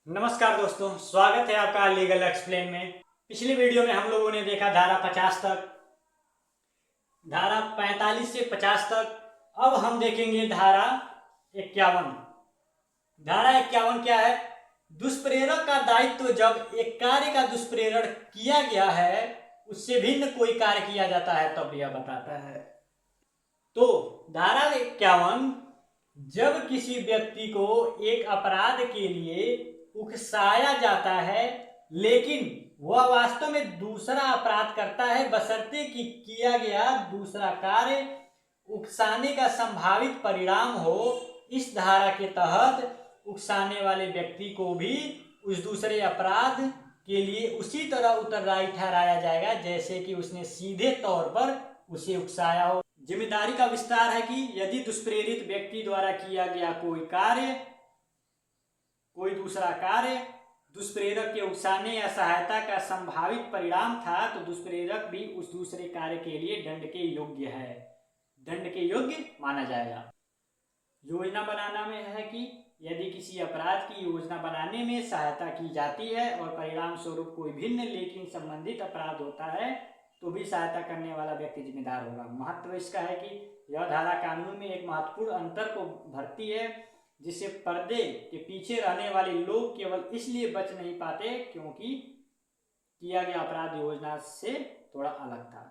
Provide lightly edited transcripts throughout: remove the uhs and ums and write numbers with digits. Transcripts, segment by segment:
नमस्कार दोस्तों, स्वागत है आपका लीगल एक्सप्लेन में। पिछले वीडियो में हम लोगों ने देखा धारा 50 तक, धारा 45 से 50 तक। अब हम देखेंगे धारा 51। धारा 51 क्या है? दुष्प्रेरक का दायित्व जब एक कार्य का दुष्प्रेरण किया गया है उससे भिन्न कोई कार्य किया जाता है तब यह बताता है। तो धारा 51, जब किसी व्यक्ति को एक अपराध के लिए उकसाया जाता है लेकिन वह वास्तव में दूसरा अपराध करता है, बशर्ते कि किया गया दूसरा कार्य उकसाने का संभावित परिणाम हो, इस धारा के तहत उकसाने वाले व्यक्ति को भी उस दूसरे अपराध के लिए उसी तरह उत्तरदायी ठहराया जाएगा जैसे कि उसने सीधे तौर पर उसे उकसाया हो। जिम्मेदारी का विस्तार है कि यदि दुष्प्रेरित व्यक्ति द्वारा किया गया कोई दूसरा कार्य दुष्प्रेरक के उकसाने या सहायता का संभावित परिणाम था तो दुष्प्रेरक भी उस दूसरे कार्य के लिए दंड के योग्य है, दंड के योग्य माना जाएगा। योजना बनाना में है कि यदि किसी अपराध की योजना बनाने में सहायता की जाती है और परिणाम स्वरूप कोई भिन्न लेकिन संबंधित अपराध होता है तो भी सहायता करने वाला व्यक्ति जिम्मेदार होगा। महत्व इसका है कि यह धारा कानून में एक महत्वपूर्ण अंतर को भरती है जिससे पर्दे के पीछे रहने वाले लोग केवल इसलिए बच नहीं पाते क्योंकि किया गया अपराध योजना से थोड़ा अलग था।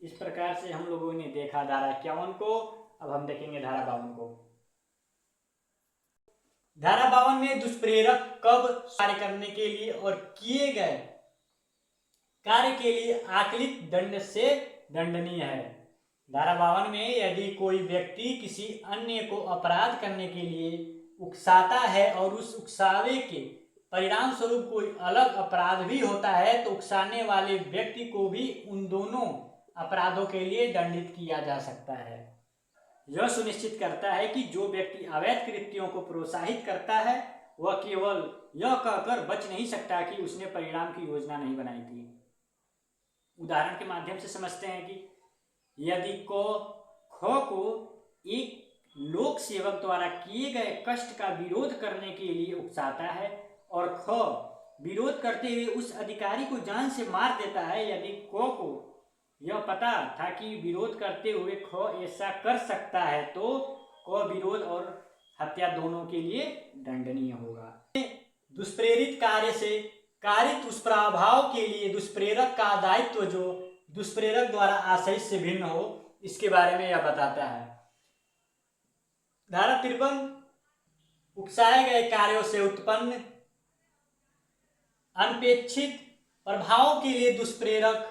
इस प्रकार से हम लोगों ने देखा धारा 51 को। अब हम देखेंगे धारा 52 को। धारा 52 में दुष्प्रेरक कब कार्य करने के लिए और किए गए कार्य के लिए आकलित दंड से दंडनीय है। धारा 52 में यदि कोई व्यक्ति किसी अन्य को अपराध करने के लिए उकसाता है और उस उकसावे के परिणाम स्वरूप कोई अलग अपराध भी होता है तो उकसाने वाले व्यक्ति को भी उन दोनों अपराधों के लिए दंडित किया जा सकता है। यह सुनिश्चित करता है कि जो व्यक्ति अवैध कृत्यों को प्रोत्साहित करता है वह केवल यह कहकर बच नहीं सकता कि उसने परिणाम की योजना नहीं बनाई थी। उदाहरण के माध्यम से समझते हैं कि यदि ख को एक लोक सेवक द्वारा किए गए कष्ट का विरोध करने के लिए उकसाता है और ख विरोध करते हुए उस अधिकारी को जान से मार देता है, यदि क को यह पता था कि विरोध करते हुए ख ऐसा कर सकता है तो क विरोध और हत्या दोनों के लिए दंडनीय होगा। दुष्प्रेरित कार्य से कारित दुष्प्रभाव के लिए दुष्प्रेरक का दायित्व जो दुष्प्रेरक द्वारा आशय से भिन्न हो, इसके बारे में यह बताता है। धारा 53, उकसाए गए कार्यों से उत्पन्न अनपेक्षित प्रभाव के लिए दुष्प्रेरक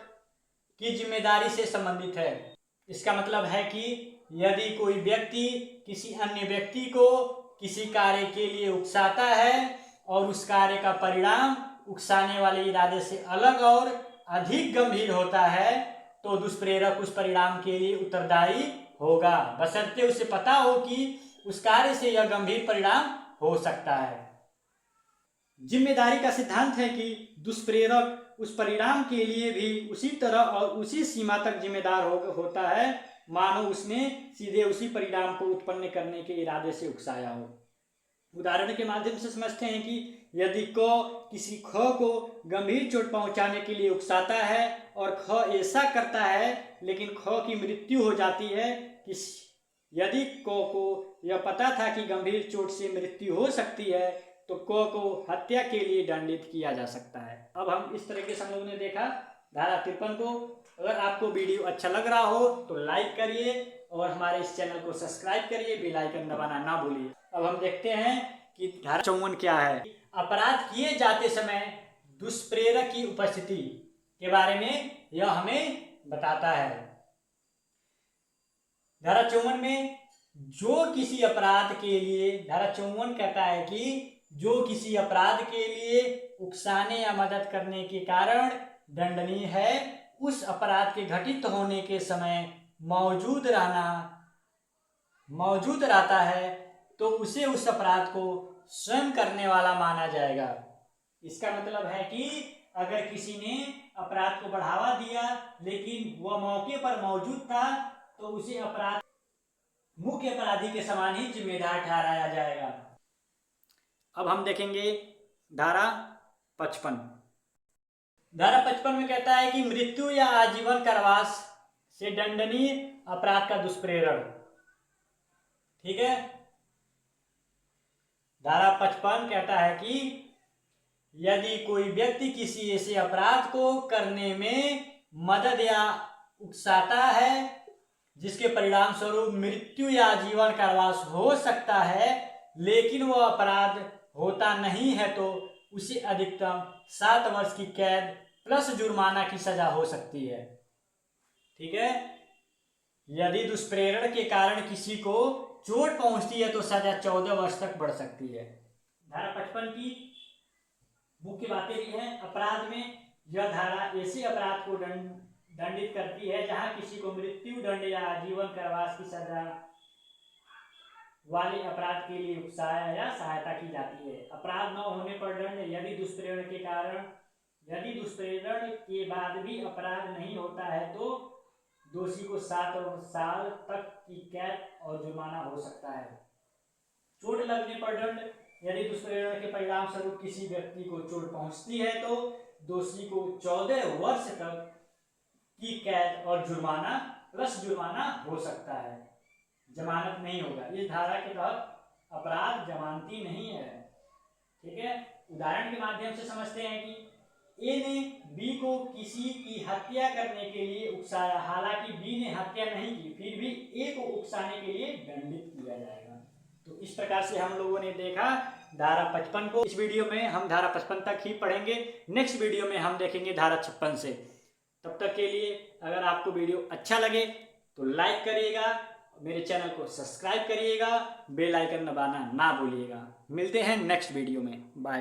की जिम्मेदारी से संबंधित है। इसका मतलब है कि यदि कोई व्यक्ति किसी अन्य व्यक्ति को किसी कार्य के लिए उकसाता है और उस कार्य का परिणाम उकसाने वाले इरादे से अलग और अधिक गंभीर होता है तो दुष्प्रेरक उस परिणाम के लिए उत्तरदायी होगा, बशर्ते उसे पता हो कि उस कार्य से यह गंभीर परिणाम हो सकता है। जिम्मेदारी का सिद्धांत है कि दुष्प्रेरक उस परिणाम के लिए भी उसी तरह और उसी सीमा तक जिम्मेदार होता है मानो उसने सीधे उसी परिणाम को उत्पन्न करने के इरादे से उकसाया हो। उदाहरण के माध्यम से समझते हैं कि यदि क किसी ख को गंभीर चोट पहुंचाने के लिए उकसाता है और ख ऐसा करता है लेकिन ख की मृत्यु हो जाती है, यदि क को यह पता था कि गंभीर चोट से मृत्यु हो सकती है तो क को हत्या के लिए दंडित किया जा सकता है। अब हम इस तरीके से हम लोगों ने देखा धारा 53 को। अगर आपको वीडियो अच्छा लग रहा हो तो लाइक करिए और हमारे इस चैनल को सब्सक्राइब करिए, बेल आइकन दबाना ना भूलिए। अब हम देखते हैं कि धारा 54 क्या है। अपराध किए जाते समय दुष्प्रेरक की उपस्थिति के बारे में यह हमें बताता है। धारा 54 में जो किसी अपराध के लिए, धारा 54 कहता है कि जो किसी अपराध के लिए उकसाने या मदद करने के कारण दंडनीय है, उस अपराध के घटित होने के समय मौजूद रहता है तो उसे उस अपराध को स्वयं करने वाला माना जाएगा। इसका मतलब है कि अगर किसी ने अपराध को बढ़ावा दिया लेकिन वह मौके पर मौजूद था तो उसे अपराध मुख्य अपराधी के समान ही जिम्मेदार ठहराया जाएगा। अब हम देखेंगे धारा 55। धारा 55 में कहता है कि मृत्यु या आजीवन कारावास से दंडनीय अपराध का दुष्प्रेरण। ठीक है, धारा 55 कहता है कि यदि कोई व्यक्ति किसी ऐसे अपराध को करने में मदद या उकसाता है जिसके परिणाम स्वरूप मृत्यु या आजीवन कारावास हो सकता है, लेकिन वह अपराध होता नहीं है, तो उसे अधिकतम 7 वर्ष की कैद प्लस जुर्माना की सजा हो सकती है। ठीक है, यदि दुष्प्रेरण के कारण किसी को चोट पहुंचती है तो सजा 14 वर्ष तक बढ़ सकती है। धारा 55 की मुख्य बातें भी हैं। अपराध में यह धारा ऐसे अपराध को दंडित करती है जहां किसी को मृत्यु दंड या आजीवन कारावास की सजा वाले अपराध के लिए उकसाया या सहायता की जाती है। अपराध न होने पर दंड। यदि दुष्प्रेरण के बाद भी अपराध नहीं होता है तो दोषी को 7 साल तक की कैद और जुर्माना हो सकता है। चोट लगने पर दंड। यदि दुष्प्रेरण के परिणाम स्वरूप किसी व्यक्ति को चोट पहुंचती है तो दोषी को 14 वर्ष तक की कैद और जुर्माना प्लस जुर्माना हो सकता है। जमानत नहीं होगा। इस धारा के तहत अपराध जमानती नहीं है। ठीक है, उदाहरण के माध्यम से समझते हैं कि ए ने बी को किसी की हत्या करने के लिए उकसाया, हालांकि बी ने हत्या नहीं की, फिर भी ए को उकसाने के लिए दंडित किया जाएगा। तो इस प्रकार से हम लोगों ने देखा धारा 55 को। इस वीडियो में हम धारा 55 तक ही पढ़ेंगे। नेक्स्ट वीडियो में हम देखेंगे धारा 56 से। तब तक के लिए अगर आपको वीडियो अच्छा लगे तो लाइक करिएगा, मेरे चैनल को सब्सक्राइब करिएगा, बेल आइकन दबाना ना भूलिएगा। मिलते हैं नेक्स्ट वीडियो में। बाय।